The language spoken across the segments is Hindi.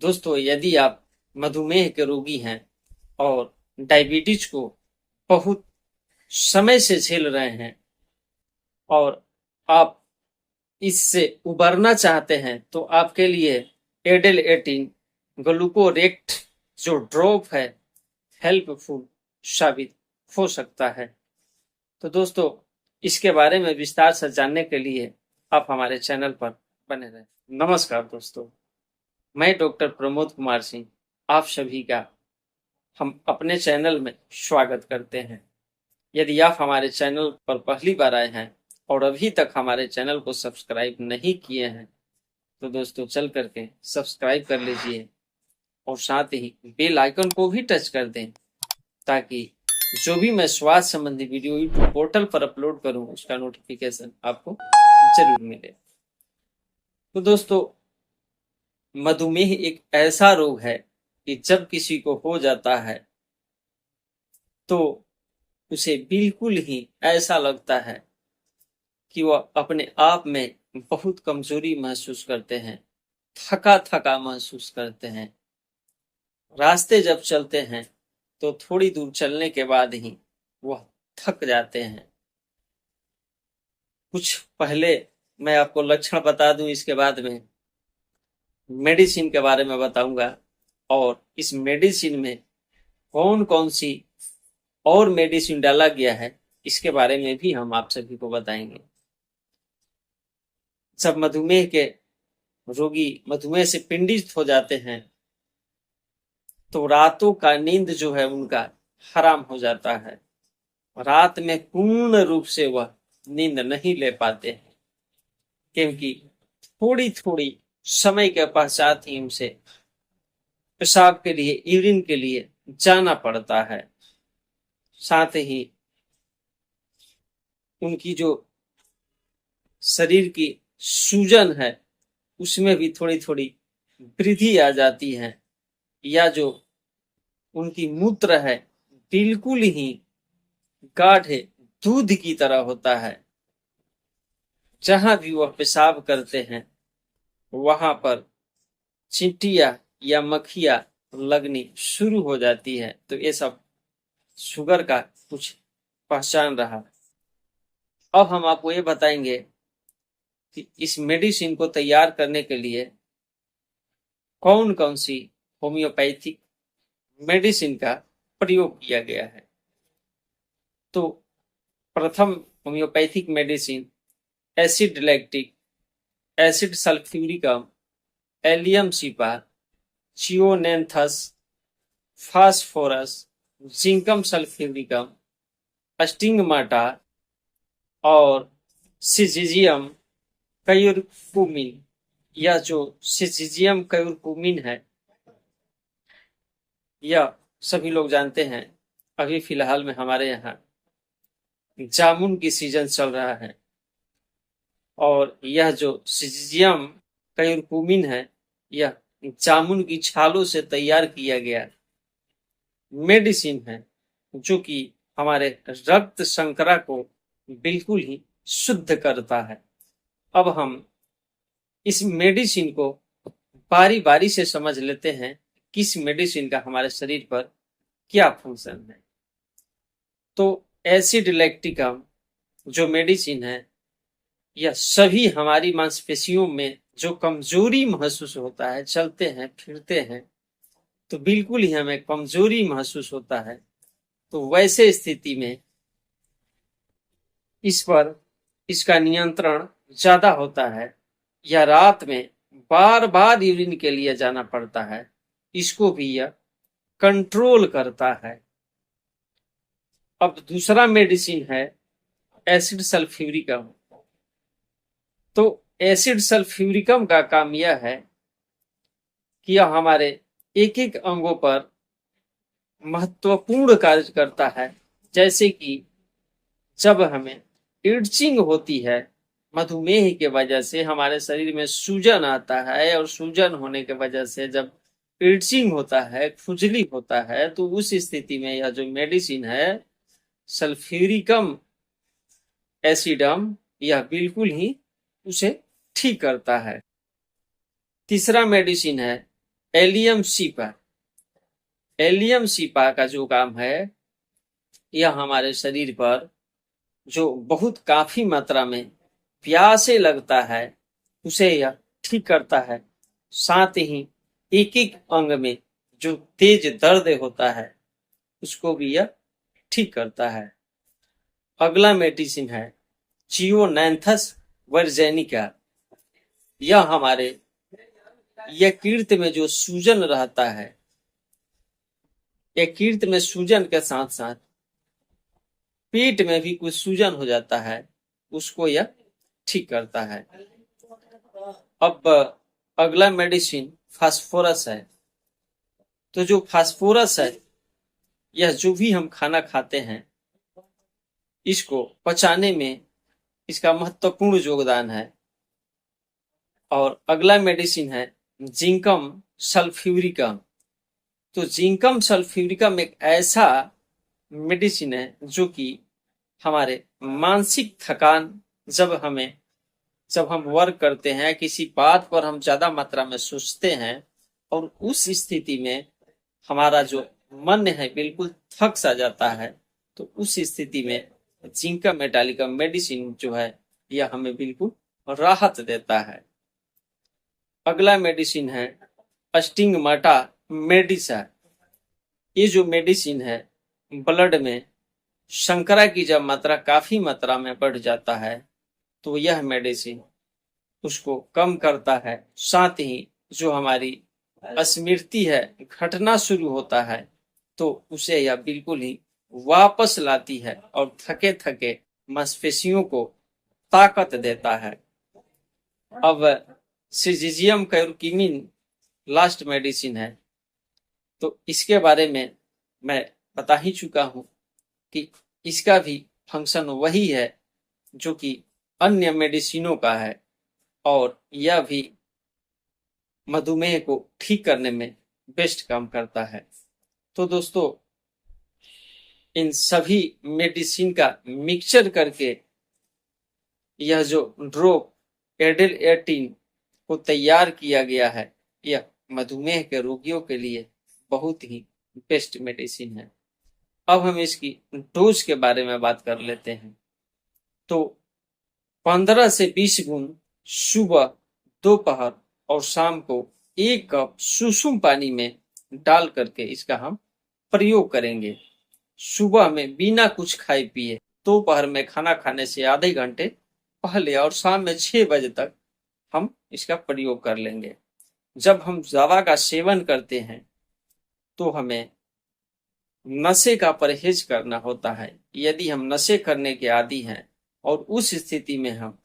दोस्तों, यदि आप मधुमेह के रोगी हैं और डायबिटीज को बहुत समय से झेल रहे हैं और आप इससे उबरना चाहते हैं, तो आपके लिए एडेल 18 ग्लूकोरेक्ट जो ड्रॉप है हेल्पफुल साबित हो सकता है। तो दोस्तों, इसके बारे में विस्तार से जानने के लिए आप हमारे चैनल पर बने रहें। नमस्कार दोस्तों, मैं डॉक्टर प्रमोद कुमार सिंह आप सभी का हम अपने चैनल में स्वागत करते हैं। यदि आप हमारे चैनल पर पहली बार आए हैं और अभी तक हमारे चैनल को सब्सक्राइब नहीं किए हैं, तो दोस्तों चल करके सब्सक्राइब कर लीजिए और साथ ही बेल आइकन को भी टच कर दें, ताकि जो भी मैं स्वास्थ्य संबंधी वीडियो यूट्यूब पोर्टल पर अपलोड करूं, उसका नोटिफिकेशन आपको जरूर मिले। तो दोस्तों, मधुमेह एक ऐसा रोग है कि जब किसी को हो जाता है तो उसे बिल्कुल ही ऐसा लगता है कि वह अपने आप में बहुत कमजोरी महसूस करते हैं, थका थका महसूस करते हैं। रास्ते जब चलते हैं तो थोड़ी दूर चलने के बाद ही वह थक जाते हैं। कुछ पहले मैं आपको लक्षण बता दूं, इसके बाद में मेडिसिन के बारे में बताऊंगा और इस मेडिसिन में कौन कौन सी और मेडिसिन डाला गया है, इसके बारे में भी हम आप सभी को बताएंगे। जब मधुमेह के रोगी मधुमेह से पीड़ित हो जाते हैं तो रातों का नींद जो है उनका हराम हो जाता है। रात में पूर्ण रूप से वह नींद नहीं ले पाते हैं, क्योंकि थोड़ी थोड़ी समय के पश्चात ही उनसे पेशाब के लिए, यूरिन के लिए जाना पड़ता है। साथ ही उनकी जो शरीर की सूजन है उसमें भी थोड़ी थोड़ी वृद्धि आ जाती है, या जो उनकी मूत्र है बिल्कुल ही गाढ़े दूध की तरह होता है। जहां भी वह पेशाब करते हैं वहां पर चींटियां या मक्खियां लगनी शुरू हो जाती है। तो ये सब शुगर का कुछ पहचान रहा। अब हम आपको ये बताएंगे कि इस मेडिसिन को तैयार करने के लिए कौन कौन सी होम्योपैथिक मेडिसिन का प्रयोग किया गया है। तो प्रथम homeopathic medicine acid lactic, acid sulphuricum, allium cepa, chionanthus, phosphorus, zincum sulphuricum, stigmata और सिजिजियम कयूरकुमिन। यह जो सिजिजियम कयूरकुमिन है, यह सभी लोग जानते हैं। अभी फिलहाल में हमारे यहाँ जामुन की सीजन चल रहा है और यह जो सिजिजियम कयूरकुमिन है, यह जामुन की छालों से तैयार किया गया मेडिसिन है, जो कि हमारे रक्त शर्करा को बिल्कुल ही शुद्ध करता है। अब हम इस मेडिसिन को बारी बारी से समझ लेते हैं, किस मेडिसिन का हमारे शरीर पर क्या फंक्शन है। तो एसिड लैक्टिकम जो मेडिसिन है, यह सभी हमारी मांसपेशियों में जो कमजोरी महसूस होता है, चलते हैं फिरते हैं तो बिल्कुल ही हमें कमजोरी महसूस होता है, तो वैसे स्थिति में इस पर इसका नियंत्रण ज्यादा होता है, या रात में बार बार यूरिन के लिए जाना पड़ता है, इसको भी यह कंट्रोल करता है। अब दूसरा मेडिसिन है एसिड सल्फ्यूरिकम। तो एसिड सल्फ्यूरिकम का काम यह है कि यह हमारे एक एक अंगों पर महत्वपूर्ण कार्य करता है। जैसे कि जब हमें इर्चिंग होती है, मधुमेह के वजह से हमारे शरीर में सूजन आता है और सूजन होने के वजह से जब इर्चिंग होता है, खुजली होता है, तो उस स्थिति में यह जो मेडिसिन है सल्फ्यूरिकम एसिडम, यह बिल्कुल ही उसे ठीक करता है। तीसरा मेडिसिन है एलियम सीपा। एलियम सीपा का जो काम है, यह हमारे शरीर पर जो बहुत काफी मात्रा में प्यासे लगता है उसे यह ठीक करता है। साथ ही एक एक अंग में जो तेज दर्द होता है उसको भी यह ठीक करता है। अगला मेडिसिन है चियोनैंथस वर्जेनिका। यह हमारे यकृत में जो सूजन रहता है, यकृत में सूजन के साथ साथ पेट में भी कुछ सूजन हो जाता है, उसको यह ठीक करता है। अब अगला मेडिसिन फास्फोरस है। तो जो फास्फोरस है, यह जो भी हम खाना खाते हैं इसको पचाने में इसका महत्वपूर्ण योगदान है। और अगला मेडिसिन है जिंकम सल्फ्यूरिकम। तो जिंकम सल्फ्यूरिकम एक ऐसा मेडिसिन है जो कि हमारे मानसिक थकान, जब हम वर्क करते हैं, किसी बात पर हम ज्यादा मात्रा में सोचते हैं और उस स्थिति में हमारा जो मन है बिल्कुल थक सा जाता है, तो उस स्थिति में जिंकम मेटालिकम मेडिसिन जो है यह हमें बिल्कुल राहत देता है। अगला मेडिसिन है स्टिंगमाटा मेडिसा। ये जो मेडिसिन है, ब्लड में शर्करा की जब मात्रा काफी मात्रा में बढ़ जाता है तो यह मेडिसिन उसको कम करता है। साथ ही जो हमारी स्मृति है घटना शुरू होता है तो उसे यह बिल्कुल ही वापस लाती है और थके थके मांसपेशियों को ताकत देता है। अब सिजिजियम कैरुकीमिन लास्ट मेडिसिन है। तो इसके बारे में मैं बता ही चुका हूं कि इसका भी फंक्शन वही है जो कि अन्य मेडिसिनों का है, और यह भी मधुमेह को ठीक करने में बेस्ट काम करता है। तो दोस्तों, इन सभी मेडिसिन का मिक्सचर करके यह जो ड्रॉप एडेल 18 को तैयार किया गया है, यह मधुमेह के रोगियों के लिए बहुत ही बेस्ट मेडिसिन है। अब हम इसकी डोज के बारे में बात कर लेते हैं। तो 15 से 20 गुण सुबह, दोपहर और शाम को 1 कप सुसुम पानी में डाल करके इसका हम प्रयोग करेंगे। सुबह में बिना कुछ खाए पिए, दोपहर में खाना खाने से आधे घंटे पहले और शाम में 6 बजे तक हम इसका प्रयोग कर लेंगे। जब हम दवा का सेवन करते हैं तो हमें नशे का परहेज करना होता है। यदि हम नशे करने के आदी हैं और उस स्थिति में हम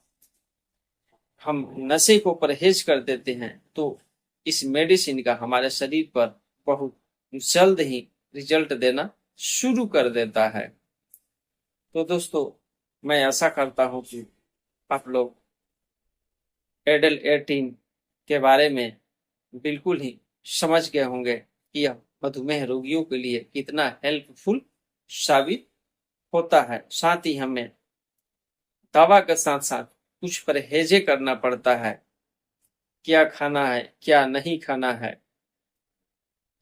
नशे को परहेज कर देते हैं तो इस मेडिसिन का हमारे शरीर पर बहुत जल्द ही रिजल्ट देना शुरू कर देता है। तो दोस्तों, मैं आशा करता हूं कि आप लोग एडेल 18 के बारे में बिल्कुल ही समझ गए होंगे कि यह मधुमेह रोगियों के लिए कितना हेल्पफुल साबित होता है। साथ ही हमें दवा के साथ साथ कुछ परहेजे करना पड़ता है, क्या खाना है क्या नहीं खाना है।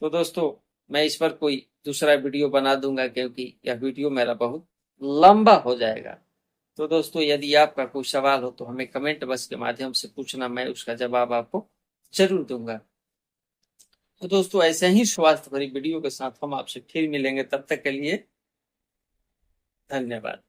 तो दोस्तों, मैं इस पर कोई दूसरा वीडियो बना दूंगा क्योंकि यह वीडियो मेरा बहुत लंबा हो जाएगा। तो दोस्तों, यदि आपका कोई सवाल हो तो हमें कमेंट बॉक्स के माध्यम से पूछना, मैं उसका जवाब आपको जरूर दूंगा। तो दोस्तों, ऐसे ही स्वास्थ्य भरी वीडियो के साथ हम आपसे फिर मिलेंगे। तब तक के लिए धन्यवाद।